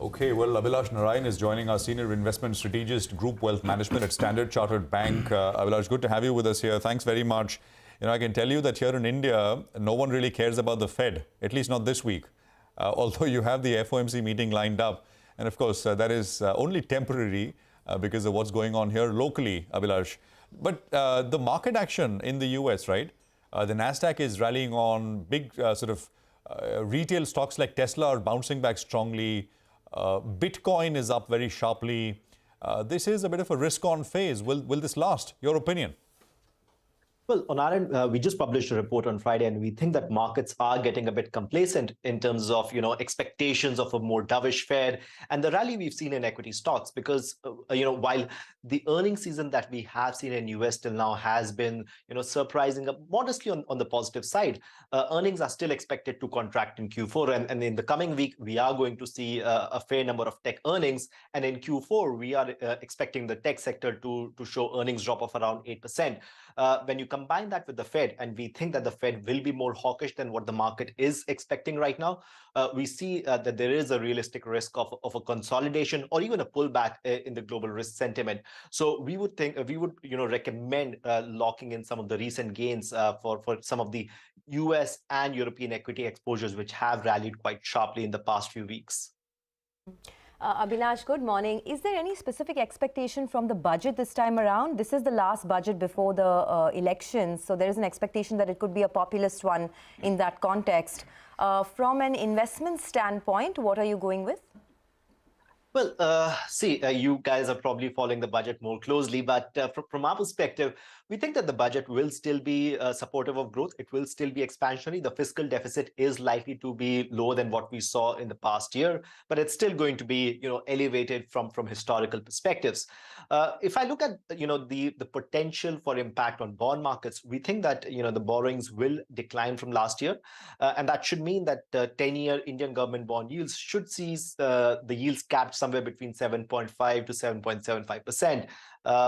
Okay, well, Abhilash Narayan is joining us, Senior Investment Strategist, Group Wealth Management at Standard Chartered Bank. Abhilash, good to have you with us here. Thanks very much. I can tell you that here in India, no one really cares about the Fed, at least not this week, although you have the FOMC meeting lined up. And of course, that is only temporary because of what's going on here locally, Abhilash. But the market action in the US, right? The NASDAQ is rallying on big retail stocks like Tesla are bouncing back strongly. Bitcoin is up very sharply. This is a bit of a risk-on phase. Will this last? Your opinion? Well, on our end, we just published a report on Friday, and we think that markets are getting a bit complacent in terms of, expectations of a more dovish Fed and the rally we've seen in equity stocks. Because, while the earnings season that we have seen in US till now has been, surprising modestly on the positive side, earnings are still expected to contract in Q4. And in the coming week, we are going to see a fair number of tech earnings. And in Q4, we are expecting the tech sector to show earnings drop of around 8%. When you combine that with the Fed, and we think that the Fed will be more hawkish than what the market is expecting right now, we see that there is a realistic risk of a consolidation or even a pullback in the global risk sentiment. So we would recommend locking in some of the recent gains for some of the US and European equity exposures, which have rallied quite sharply in the past few weeks. Abhilash, good morning. Is there any specific expectation from the budget this time around? This is the last budget before the elections, so there is an expectation that it could be a populist one in that context. From an investment standpoint, what are you going with? Well, you guys are probably following the budget more closely, but from our perspective, we think that the budget will still be supportive of growth. It will still be expansionary. The fiscal deficit is likely to be lower than what we saw in the past year, but it's still going to be, elevated from historical perspectives. If I look at, the potential for impact on bond markets, we think that, the borrowings will decline from last year, and that should mean that 10-year Indian government bond yields should see the yields capped somewhere between 7.5 to 7.75%.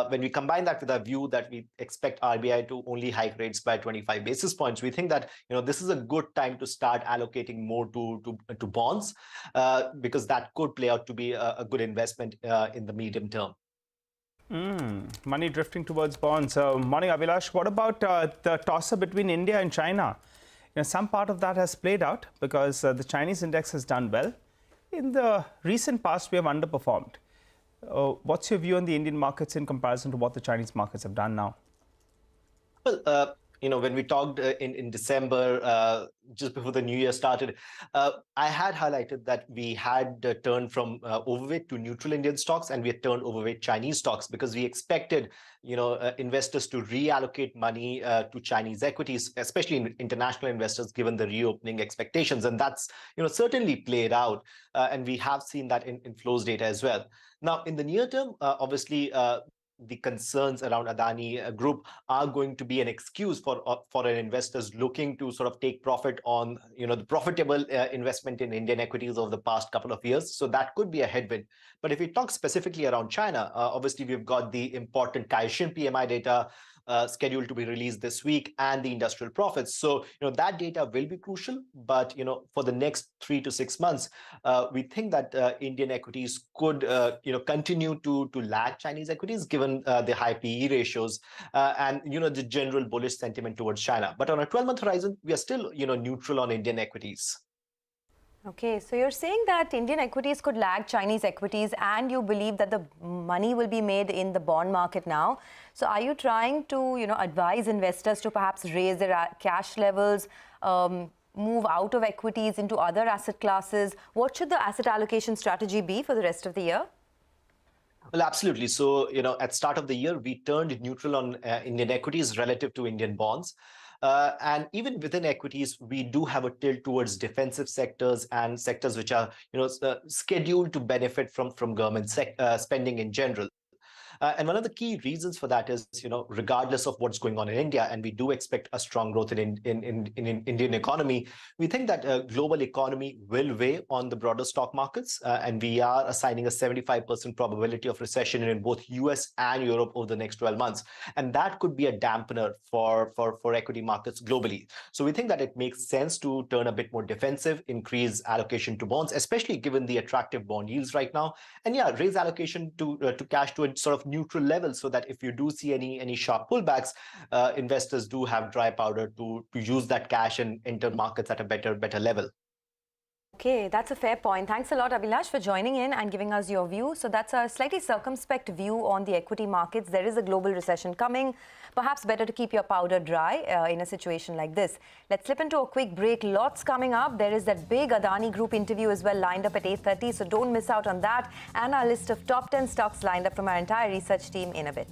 When we combine that with our view that we expect RBI to only hike rates by 25 basis points, we think that this is a good time to start allocating more to bonds, because that could play out to be a good investment in the medium term. Money drifting towards bonds. Morning, Abhilash. What about the toss-up between India and China? Some part of that has played out because the Chinese index has done well. In the recent past, we have underperformed. What's your view on the Indian markets in comparison to what the Chinese markets have done now? Well, when we talked in December, just before the new year started, I had highlighted that we had turned from overweight to neutral Indian stocks, and we had turned overweight Chinese stocks because we expected, investors to reallocate money to Chinese equities, especially international investors, given the reopening expectations. And that's, certainly played out. And we have seen that in flows data as well. Now, in the near term, obviously, the concerns around Adani Group are going to be an excuse for an investors looking to sort of take profit on the profitable investment in Indian equities over the past couple of years. So that could be a headwind. But if we talk specifically around China, obviously we've got the important Caixin PMI data scheduled to be released this week, and the industrial profits. So that data will be crucial. But for the next 3 to 6 months, we think that Indian equities could continue to lag Chinese equities, given the high PE ratios and the general bullish sentiment towards China. But on a 12-month horizon, we are still neutral on Indian equities. Okay, so you're saying that Indian equities could lag Chinese equities, and you believe that the money will be made in the bond market now. So are you trying to, advise investors to perhaps raise their cash levels, move out of equities into other asset classes? What should the asset allocation strategy be for the rest of the year? Well, absolutely. So, at start of the year, we turned neutral on Indian equities relative to Indian bonds. And even within equities, we do have a tilt towards defensive sectors and sectors which are, scheduled to benefit from government spending in general. And one of the key reasons for that is, regardless of what's going on in India, and we do expect a strong growth in Indian economy, we think that global economy will weigh on the broader stock markets, and we are assigning a 75% probability of recession in both US and Europe over the next 12 months. And that could be a dampener for equity markets globally. So we think that it makes sense to turn a bit more defensive, increase allocation to bonds, especially given the attractive bond yields right now. And yeah, raise allocation to cash to a sort of neutral level, so that if you do see any sharp pullbacks, investors do have dry powder to use that cash and enter markets at a better level. Okay, that's a fair point. Thanks a lot, Abhilash, for joining in and giving us your view. So that's a slightly circumspect view on the equity markets. There is a global recession coming. Perhaps better to keep your powder dry in a situation like this. Let's slip into a quick break. Lots coming up. There is that big Adani Group interview as well lined up at 8:30. So don't miss out on that. And our list of top 10 stocks lined up from our entire research team in a bit.